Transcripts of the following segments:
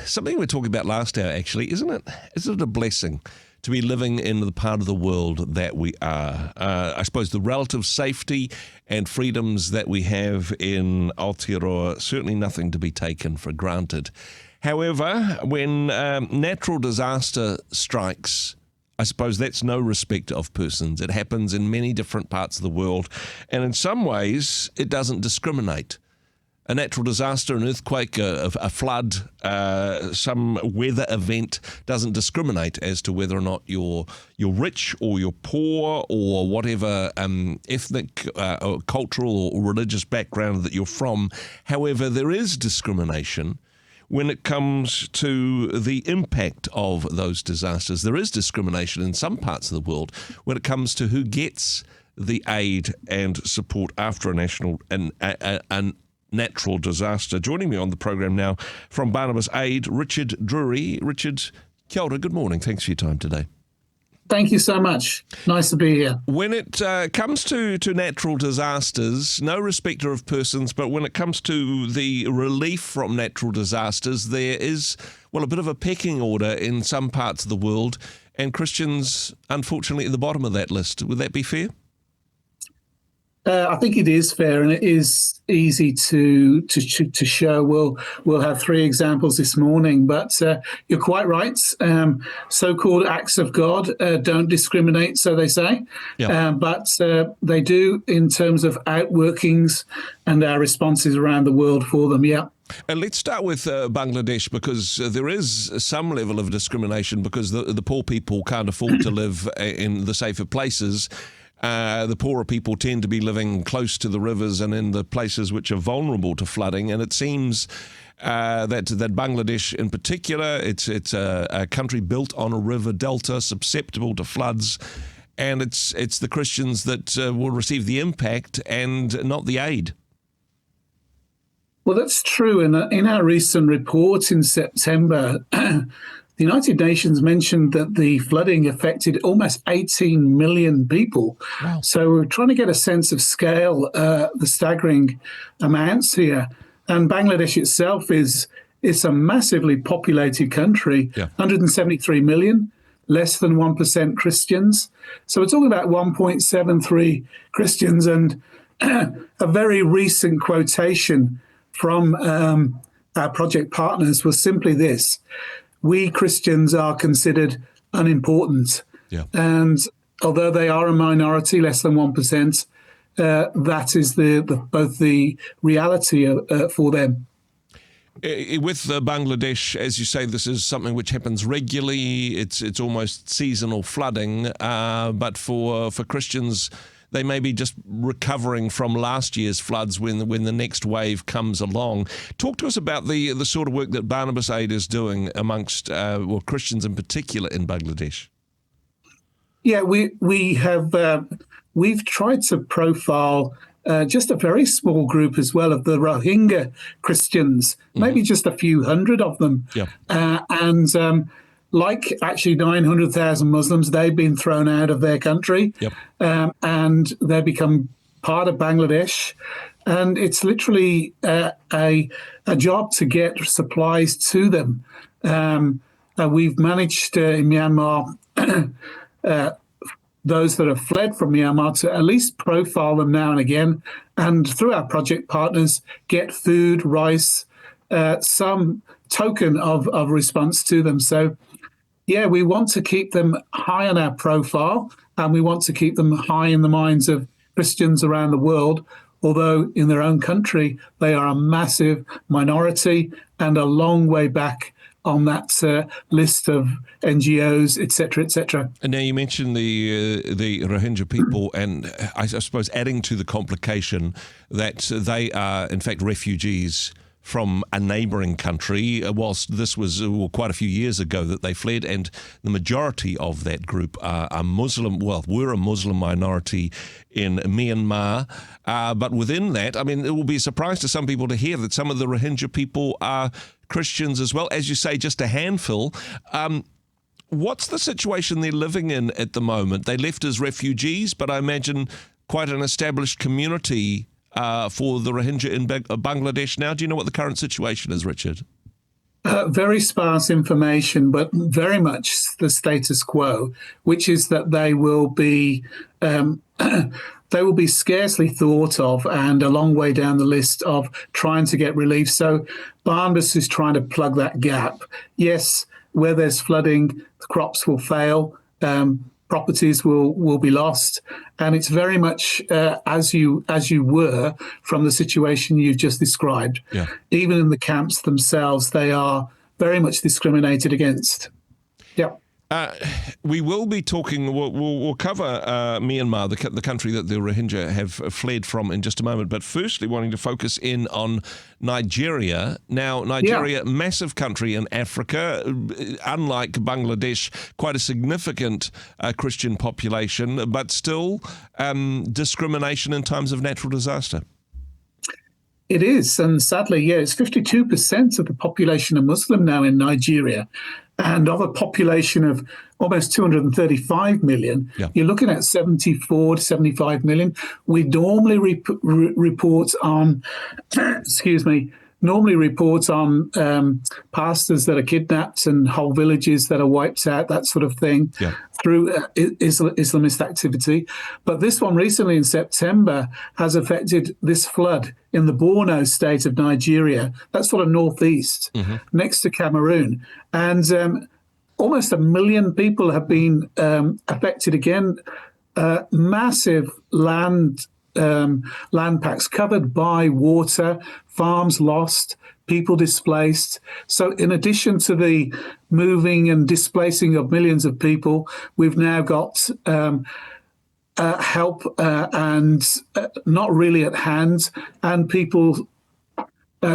Something we were talking about last hour, actually, isn't it? Isn't it a blessing to be living in the part of the world that we are? I suppose the relative safety and freedoms that we have in Aotearoa, certainly nothing to be taken for granted. However, when natural disaster strikes, I suppose that's no respect of persons. It happens in many different parts of the world, and in some ways, it doesn't discriminate. A natural disaster, an earthquake, a flood, some weather event doesn't discriminate as to whether or not you're rich or you're poor or whatever ethnic, or cultural or religious background that you're from. However, there is discrimination when it comes to the impact of those disasters. There is discrimination in some parts of the world when it comes to who gets the aid and support after a natural disaster. Joining me on the program now from Barnabas Aid, Richard Drury. Richard, kia ora, good morning. Thanks for your time today. Thank you so much. Nice to be here. When it comes to natural disasters, no respecter of persons, but when it comes to the relief from natural disasters, there is, well, a bit of a pecking order in some parts of the world, and Christians, unfortunately, at the bottom of that list. Would that be fair? I think it is fair, and it is easy to show. We'll have three examples this morning, but you're quite right. So-called acts of God don't discriminate, so they say, but they do in terms of outworkings and our responses around the world for them. Yeah. And let's start with Bangladesh, because there is some level of discrimination because the poor people can't afford to live in the safer places. The poorer people tend to be living close to the rivers and in the places which are vulnerable to flooding. And it seems that Bangladesh in particular, it's a country built on a river delta, susceptible to floods. And it's the Christians that will receive the impact and not the aid. Well, that's true. In our recent report in September, the United Nations mentioned that the flooding affected almost 18 million people. Wow. So we're trying to get a sense of scale, the staggering amounts here. And Bangladesh itself is a massively populated country, 173 million, less than 1% Christians. So we're talking about 1.73 Christians. And a very recent quotation from our project partners was simply this: we Christians are considered unimportant. Yeah. And although they are a minority, less than 1%, that is both the reality for them. With Bangladesh, as you say, this is something which happens regularly. It's almost seasonal flooding. But for Christians, they may be just recovering from last year's floods when the next wave comes along. Talk to us about the sort of work that Barnabas Aid is doing amongst Christians in particular in Bangladesh. Yeah, we've tried to profile just a very small group as well of the Rohingya Christians, maybe just a few hundred of them. Yeah. Like actually 900,000 Muslims, they've been thrown out of their country, and they become part of Bangladesh. And it's literally a job to get supplies to them. We've managed in Myanmar, those that have fled from Myanmar, to at least profile them now and again, and through our project partners, get food, rice, some token of response to them. So, yeah, we want to keep them high on our profile, and we want to keep them high in the minds of Christians around the world, although in their own country, they are a massive minority and a long way back on that list of NGOs, et cetera, et cetera. And now you mentioned the Rohingya people, and I suppose adding to the complication that they are, in fact, refugees from a neighbouring country, whilst this was quite a few years ago that they fled, and the majority of that group are Muslim, we're a Muslim minority in Myanmar, but within that, I mean, it will be a surprise to some people to hear that some of the Rohingya people are Christians as well. As you say, just a handful. What's the situation they're living in at the moment? They left as refugees, but I imagine quite an established community for the Rohingya in Bangladesh now. Do you know what the current situation is, Richard? Very sparse information, but very much the status quo, which is that they will be they will be scarcely thought of and a long way down the list of trying to get relief. So Barnabas is trying to plug that gap. Yes, where there's flooding, the crops will fail, properties will be lost, and it's very much as you were from the situation you've just described. Yeah. Even in the camps themselves, they are very much discriminated against. Yeah. We will be talking, we'll cover Myanmar, the country that the Rohingya have fled from in just a moment, but firstly wanting to focus in on Nigeria. Now, Nigeria, massive country in Africa, unlike Bangladesh, quite a significant Christian population, but still discrimination in times of natural disaster. It is, and sadly, it's 52% of the population are Muslim now in Nigeria. And of a population of almost 235 million, you're looking at 74 to 75 million. We normally report on, pastors that are kidnapped and whole villages that are wiped out, that sort of thing, through Islamist activity. But this one recently in September has affected this flood in the Borno state of Nigeria. That's sort of northeast, next to Cameroon. And almost 1 million people have been affected again. Massive land packs covered by water, farms lost, people displaced. So in addition to the moving and displacing of millions of people, we've now got help and not really at hand, and people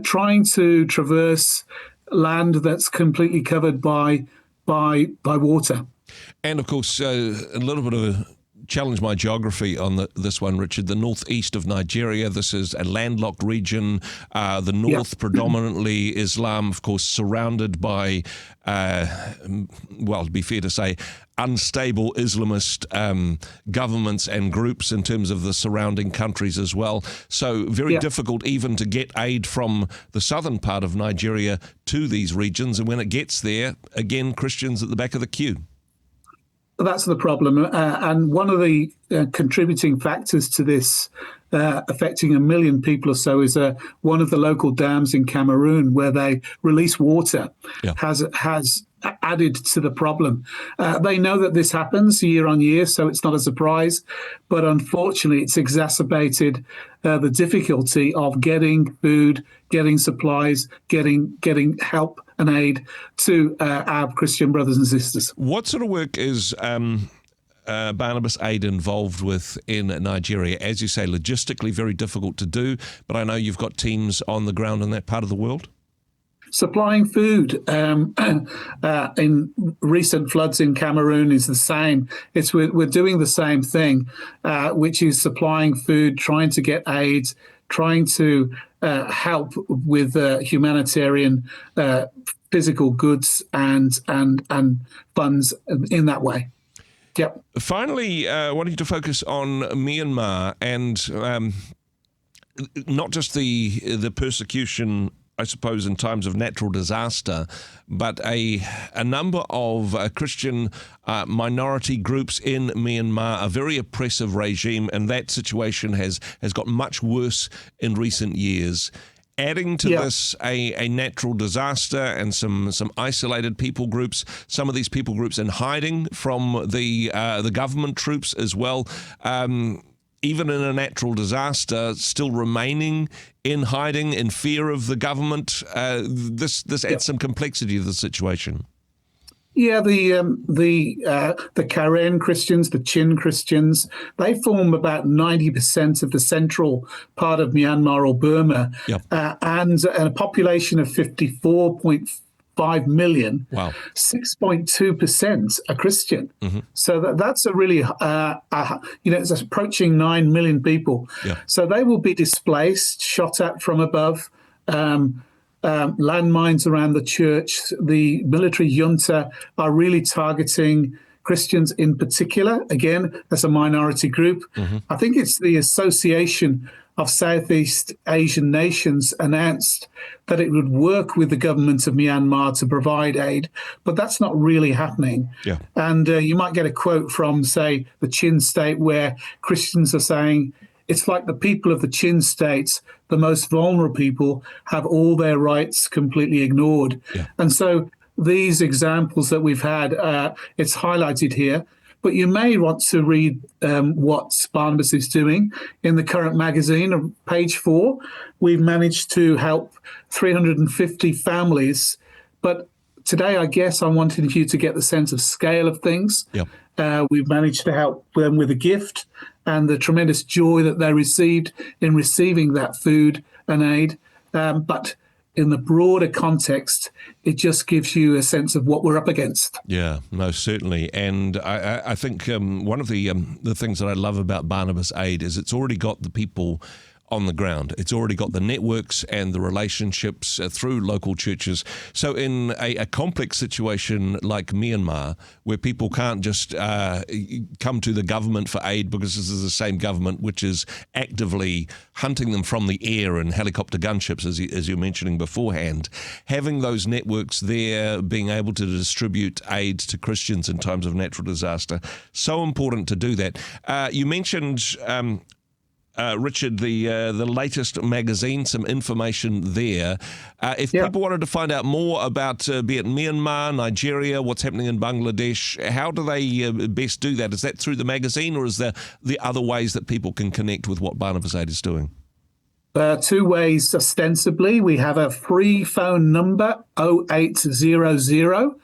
trying to traverse land that's completely covered by water. And of course, a little bit of a challenge my geography on this one, Richard. The northeast of Nigeria, this is a landlocked region. The north, predominantly Islam, of course, surrounded by, to be fair to say, unstable Islamist governments and groups in terms of the surrounding countries as well. So very difficult even to get aid from the southern part of Nigeria to these regions. And when it gets there, again, Christians at the back of the queue. That's the problem. And one of the contributing factors to this affecting 1 million people or so is one of the local dams in Cameroon where they release water has added to the problem. They know that this happens year on year, so it's not a surprise. But unfortunately, it's exacerbated the difficulty of getting food, getting supplies, getting help and aid to our Christian brothers and sisters. What sort of work is Barnabas Aid involved with in Nigeria? As you say, logistically very difficult to do, but I know you've got teams on the ground in that part of the world. Supplying food in recent floods in Cameroon is the same. We're doing the same thing, which is supplying food, trying to get aid, trying to help with humanitarian physical goods and funds in that way. Yep. Finally, wanting to focus on Myanmar and not just the persecution, I suppose, in times of natural disaster, but a number of Christian minority groups in Myanmar, a very oppressive regime, and that situation has got much worse in recent years. Adding to this a natural disaster and some isolated people groups, some of these people groups in hiding from the government troops as well. Even in a natural disaster, still remaining in hiding, in fear of the government. This adds some complexity to the situation. Yeah, the Karen Christians, the Chin Christians, they form about 90% of the central part of Myanmar or Burma, and a population of 54.5 million. Wow. 6.2% are Christian. So that's a really, it's approaching 9 million people. So they will be displaced, shot at from above. Landmines around the church. The military junta are really targeting Christians in particular. Again, as a minority group. I think it's the association of Southeast Asian nations announced that it would work with the government of Myanmar to provide aid, but that's not really happening. Yeah. And you might get a quote from, say, the Chin State, where Christians are saying, it's like the people of the Chin States, the most vulnerable people, have all their rights completely ignored. Yeah. And so these examples that we've had, it's highlighted here. But you may want to read what Barnabas is doing. In the current magazine, page 4, we've managed to help 350 families. But today, I guess I wanted you to get the sense of scale of things. Yeah. We've managed to help them with a gift and the tremendous joy that they received in receiving that food and aid. But in the broader context, it just gives you a sense of what we're up against. Yeah, most certainly. And I think one of the things that I love about Barnabas Aid is it's already got the people on the ground. It's already got the networks and the relationships through local churches. So in a complex situation like Myanmar, where people can't just come to the government for aid because this is the same government which is actively hunting them from the air in helicopter gunships, as you're mentioning beforehand, having those networks there, being able to distribute aid to Christians in times of natural disaster, so important to do that. You mentioned Richard, the latest magazine, some information there. If people wanted to find out more about, be it Myanmar, Nigeria, what's happening in Bangladesh, how do they best do that? Is that through the magazine, or is there the other ways that people can connect with what Barnabas Aid is doing? 2 ways, ostensibly. We have a free phone number, 0800 00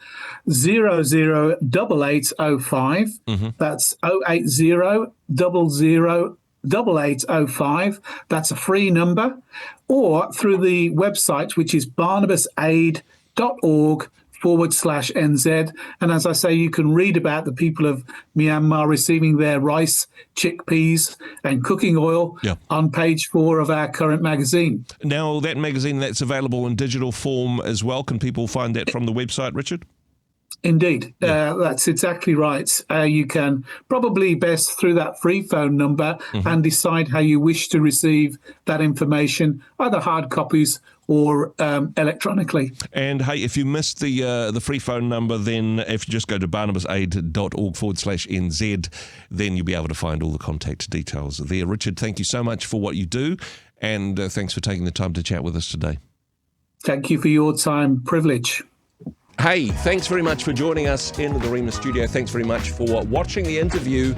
8805. That's 080 00 8805. That's a free number. Or through the website, which is barnabasaid.org/NZ. And as I say, you can read about the people of Myanmar receiving their rice, chickpeas, and cooking oil on page 4 of our current magazine. Now, that magazine, that's available in digital form as well. Can people find that from the website, Richard? Indeed, that's exactly right. You can probably best through that free phone number and decide how you wish to receive that information, either hard copies or electronically. And hey, if you missed the free phone number, then if you just go to barnabasaid.org/NZ, then you'll be able to find all the contact details there. Richard, thank you so much for what you do, and thanks for taking the time to chat with us today. Thank you for your time. Privilege. Hey, thanks very much for joining us in the Rhema studio. Thanks very much for watching the interview.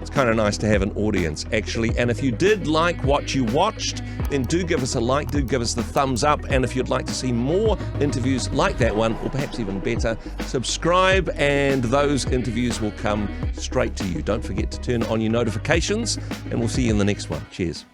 It's kind of nice to have an audience, actually. And if you did like what you watched, then do give us a like, do give us the thumbs up. And if you'd like to see more interviews like that one, or perhaps even better, subscribe and those interviews will come straight to you. Don't forget to turn on your notifications, and we'll see you in the next one. Cheers.